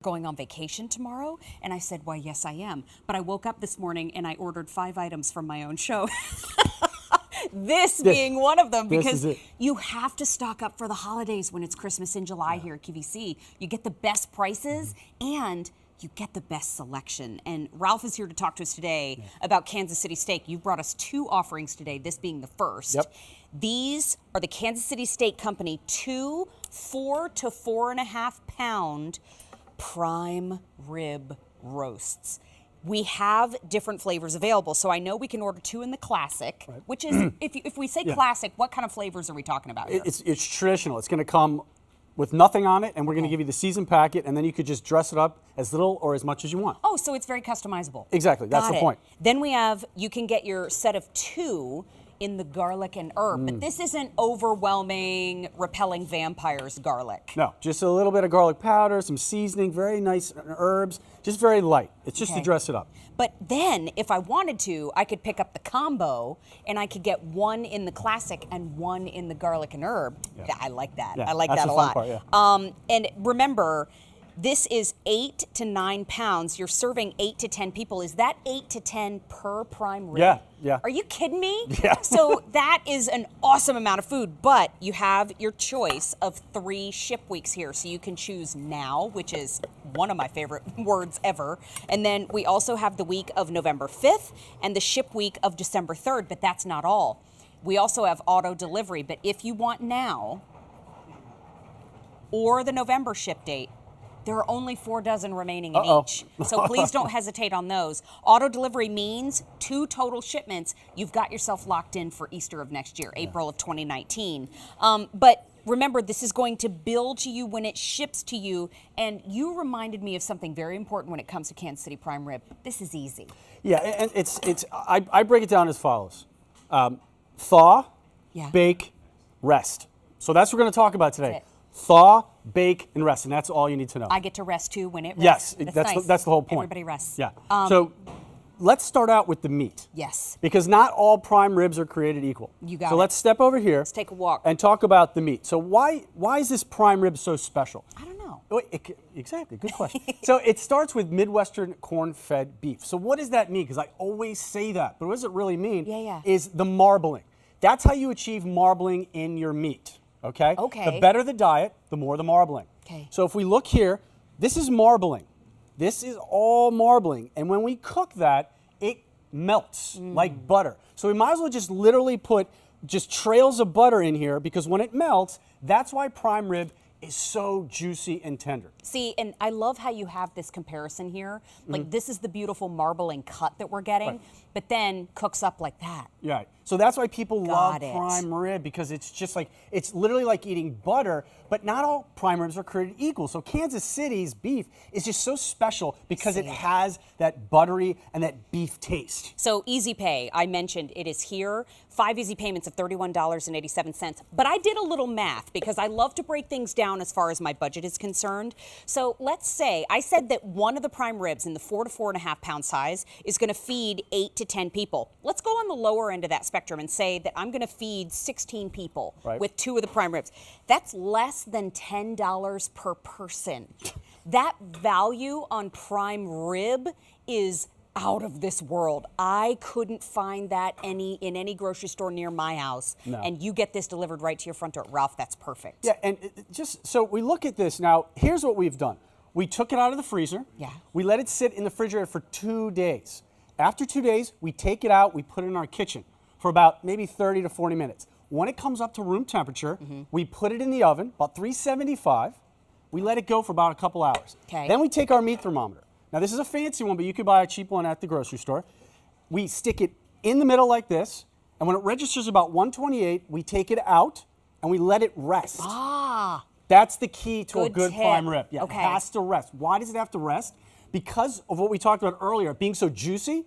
going on vacation tomorrow? And I said, why, yes, I am. But I woke up this morning and I ordered 5 items from my own show. This being one of them, because you have to stock up for the holidays when it's Christmas in July here at QVC. You get the best prices and you get the best selection. And Ralph is here to talk to us today about Kansas City steak. You brought us 2 offerings today, this being the first. These are the Kansas City Steak Company 2 4 to 4.5 pound prime rib roasts. We have different flavors available, so I know we can order 2 in the classic, which is, if we say classic, what kind of flavors are we talking about here? It's traditional. It's going to come with nothing on it, and we're going to give you the seasoned packet, and then you could just dress it up as little or as much as you want. Oh, so it's very customizable. Exactly. That's the point. Then we have, you can get your set of 2 in the garlic and herb, but this isn't overwhelming, repelling vampires garlic. No, just a little bit of garlic powder, some seasoning, very nice herbs, just very light. It's just to dress it up. But then, if I wanted to, I could pick up the combo, and I could get 1 in the classic and 1 in the garlic and herb. I like that. I like that a lot. That's the fun part, and remember, this is 8 to 9 pounds. You're serving 8 to 10 people. Is that 8 to 10 per prime rib? Yeah. Are you kidding me? Yeah. So that is an awesome amount of food, but you have your choice of 3 ship weeks here. So you can choose now, which is one of my favorite words ever. And then we also have the week of November 5th and the ship week of December 3rd, but that's not all. We also have auto delivery, but if you want now or the November ship date, there are only 4 dozen remaining in each. So please don't hesitate on those. Auto delivery means 2 total shipments. You've got yourself locked in for Easter of next year, April of 2019. But remember, this is going to bill to you when it ships to you. And you reminded me of something very important when it comes to Kansas City prime rib. This is easy. Yeah, and I break it down as follows. Thaw, bake, rest. So that's what we're going to talk about today. Thaw, bake, and rest, and that's all you need to know. I get to rest too when it rests. Yes, that's the whole point. Everybody rests. Yeah. So let's start out with the meat. Yes. Because not all prime ribs are created equal. You got it. So let's step over here. Let's take a walk. And talk about the meat. So why is this prime rib so special? I don't know. Exactly, good question. So it starts with Midwestern corn-fed beef. So what does that mean? Because I always say that, but what does it really mean? Is the marbling. That's how you achieve marbling in your meat. Okay? The better the diet, the more the marbling. So if we look here, this is marbling. This is all marbling. And when we cook that, it melts like butter. So we might as well just literally put just trails of butter in here, because when it melts, that's why prime rib is so juicy and tender. See, and I love how you have this comparison here. Like, this is the beautiful marbling cut that we're getting, but then cooks up like that. Yeah. So that's why people love prime rib, because it's just like, it's literally like eating butter, but not all prime ribs are created equal. So Kansas City's beef is just so special because it has that buttery and that beef taste. So Easy Pay, I mentioned it is here. 5 easy payments of $31.87. But I did a little math because I love to break things down as far as my budget is concerned. So let's say I said that one of the prime ribs in the 4 to 4.5 pound size is going to feed 8 to 10 people. Let's go on the lower end of that spectrum and say that I'm going to feed 16 people with 2 of the prime ribs. That's less than $10 per person. That value on prime rib is out of this world. I couldn't find that in any grocery store near my house. And you get this delivered right to your front door. Ralph, that's perfect. Yeah, and just so we look at this now, here's what we've done. We took it out of the freezer. We let it sit in the refrigerator for 2 days. After 2 days, we take it out, we put it in our kitchen for about maybe 30 to 40 minutes. When it comes up to room temperature, we put it in the oven, about 375. We let it go for about a couple hours. Then we take our meat thermometer. Now, this is a fancy one, but you could buy a cheap one at the grocery store. We stick it in the middle like this, and when it registers about 128, we take it out and we let it rest. That's the key to a good prime rib. Yeah, it has to rest. Why does it have to rest? Because of what we talked about earlier, being so juicy.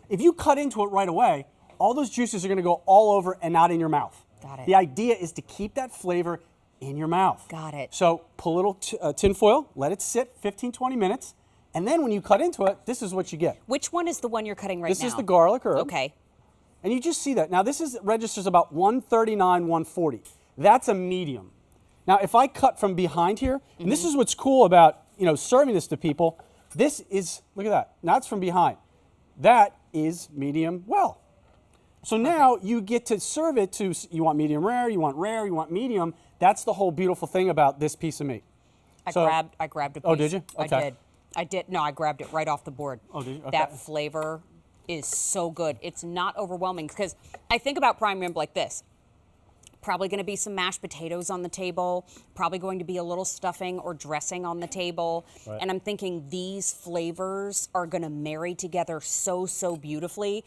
If you cut into it right away, all those juices are going to go all over and not in your mouth. Got it. The idea is to keep that flavor in your mouth. Got it. So pull a little tin foil, let it sit 15, 20 minutes, and then when you cut into it, this is what you get. Which one is the one you're cutting right now? This is the garlic herb. Okay. And you just see that. Now this registers about 139, 140. That's a medium. Now if I cut from behind here, and this is what's cool about serving this to people, this is, look at that. Now it's from behind. That is medium well. So now you get to serve it to, you want medium rare, you want medium. That's the whole beautiful thing about this piece of meat. I grabbed a piece. Oh, did you? Okay. I did. No, I grabbed it right off the board. Oh, did you? Okay. That flavor is so good. It's not overwhelming because I think about prime rib like this. Probably going to be some mashed potatoes on the table, probably going to be a little stuffing or dressing on the table. Right. And I'm thinking these flavors are going to marry together so beautifully.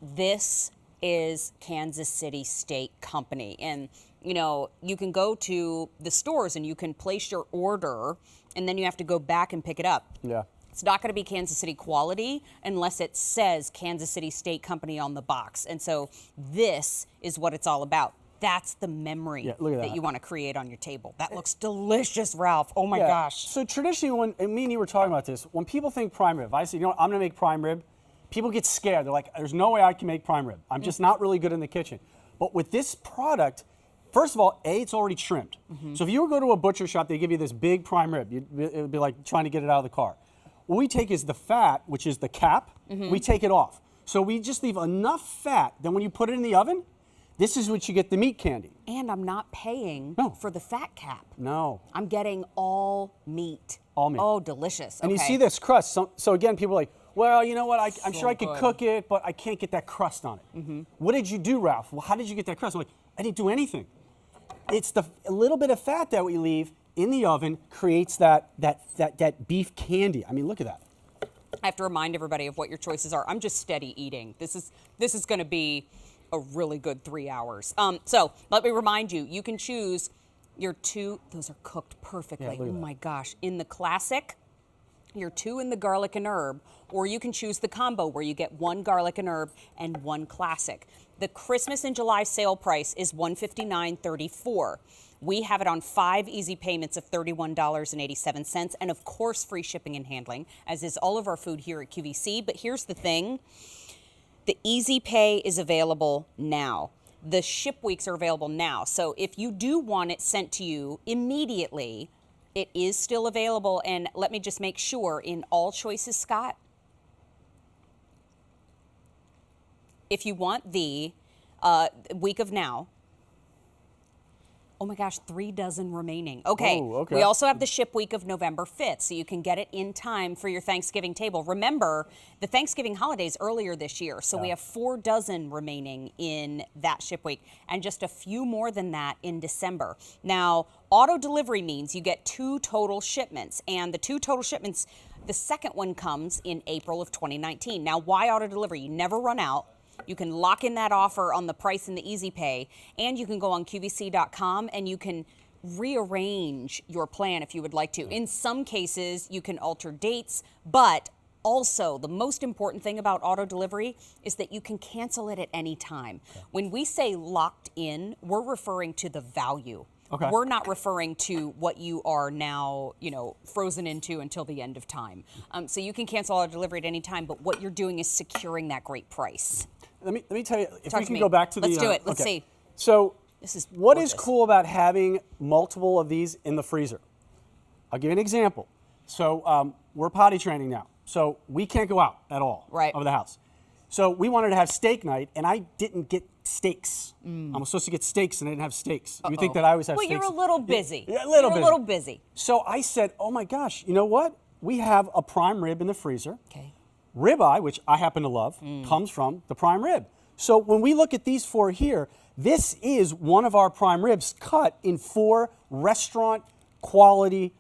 This is Kansas City Steak Company. And, you can go to the stores and you can place your order and then you have to go back and pick it up. Yeah. It's not going to be Kansas City quality unless it says Kansas City Steak Company on the box. And so this is what it's all about. That's the memory that you want to create on your table. That looks delicious, Ralph. Oh my gosh. So traditionally, and me and you were talking about this, when people think prime rib, I say, I'm going to make prime rib, people get scared. They're like, there's no way I can make prime rib. I'm just not really good in the kitchen. But with this product, first of all, it's already trimmed. So if you were to go to a butcher shop, they give you this big prime rib. It would be like trying to get it out of the car. What we take is the fat, which is the cap, we take it off. So we just leave enough fat, then when you put it in the oven, this is what you get the meat candy. And I'm not paying for the fat cap. No. I'm getting all meat. All meat. Oh, delicious. And you see this crust. So again, people are like, well, you know what? I'm sure I could cook it, but I can't get that crust on it. What did you do, Ralph? Well, how did you get that crust? I'm like, I didn't do anything. It's a little bit of fat that we leave in the oven creates that beef candy. I mean, look at that. I have to remind everybody of what your choices are. I'm just steady eating. This is going to be a really good 3 hours. So let me remind you, you can choose your two. Those are cooked perfectly. Yeah, oh my gosh. In the classic, your two in the garlic and herb, or you can choose the combo where you get one garlic and herb and one classic. The Christmas and July sale price is $159.34. We have it on 5 easy payments of $31.87, and of course free shipping and handling, as is all of our food here at QVC. But here's the thing. The Easy Pay is available now. The ship weeks are available now. So if you do want it sent to you immediately, it is still available. And let me just make sure, in all choices, Scott, if you want the week of now, oh my gosh, 3 dozen remaining. Okay. Oh, okay. We also have the ship week of November 5th, so you can get it in time for your Thanksgiving table. Remember, the Thanksgiving holidays earlier this year, so we have 4 dozen remaining in that ship week, and just a few more than that in December. Now, auto delivery means you get 2 total shipments, and the 2 total shipments, the second one comes in April of 2019. Now, why auto delivery? You never run out. You can lock in that offer on the price in the Easy Pay, and you can go on QVC.com and you can rearrange your plan if you would like to. In some cases, you can alter dates, but also the most important thing about auto delivery is that you can cancel it at any time. When we say locked in, we're referring to the value. Okay. We're not referring to what you are now, frozen into until the end of time. So you can cancel auto delivery at any time, but what you're doing is securing that great price. Let me tell you, if Talk we to can me. go back to Let's do it. Let's see. So This is what gorgeous. is cool about having multiple of these in the freezer? I'll give you an example. So we're potty training now. So we can't go out at all of the house. So we wanted to have steak night, and I didn't get steaks. I was supposed to get steaks, and I didn't have steaks. You think that I always have steaks? Well, you're a little busy. Yeah, a little busy. So I said, oh my gosh, you know what? We have a prime rib in the freezer. Okay. Ribeye, which I happen to love, comes from the prime rib. So when we look at these 4 here, this is one of our prime ribs cut in 4 restaurant quality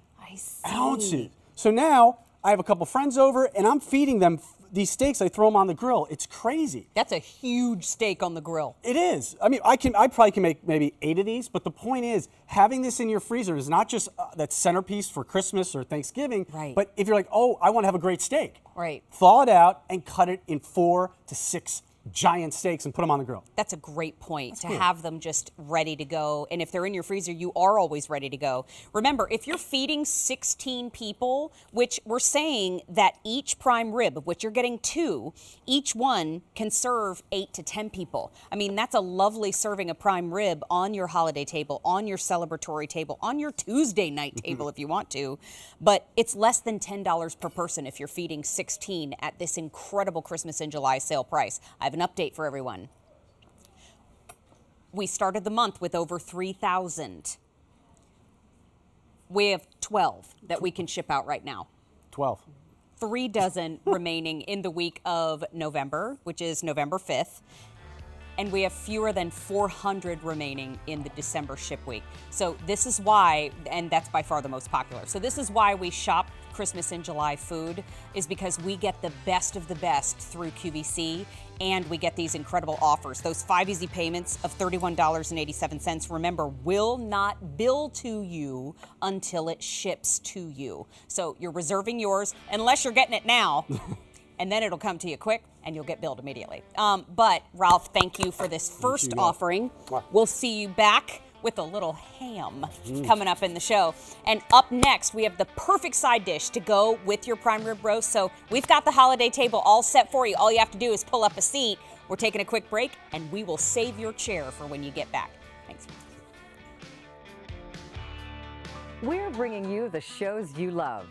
ounces. So now I have a couple friends over, and I'm feeding them these steaks. I throw them on the grill. It's crazy. That's a huge steak on the grill. It is. I mean, I probably can make maybe 8 of these, but the point is, having this in your freezer is not just that centerpiece for Christmas or Thanksgiving, but if you're like, oh, I want to have a great steak, Right. thaw it out and cut it in 4 to 6 giant steaks and put them on the grill. That's a great point, to have them just ready to go. And if they're in your freezer, you are always ready to go. Remember, if you're feeding 16 people, which we're saying that each prime rib, of which you're getting 2, each one can serve 8 to 10 people. I mean, that's a lovely serving of prime rib on your holiday table, on your celebratory table, on your Tuesday night table if you want to. But it's less than $10 per person if you're feeding 16 at this incredible Christmas in July sale price. I have an update for everyone. We started the month with over 3,000. We have 12 that we can ship out right now. 12. 3 dozen remaining in the week of November, which is November 5th. And we have fewer than 400 remaining in the December ship week. So this is why, and that's by far the most popular. So this is why we shop Christmas in July food, is because we get the best of the best through QVC, and we get these incredible offers. Those 5 easy payments of $31.87, remember, will not bill to you until it ships to you. So you're reserving yours, unless you're getting it now. And then it'll come to you quick, and you'll get billed immediately. But Ralph, thank you for this first offering. We'll see you back with a little ham coming up in the show. And up next, we have the perfect side dish to go with your prime rib roast. So we've got the holiday table all set for you. All you have to do is pull up a seat. We're taking a quick break, and we will save your chair for when you get back. Thanks. We're bringing you the shows you love.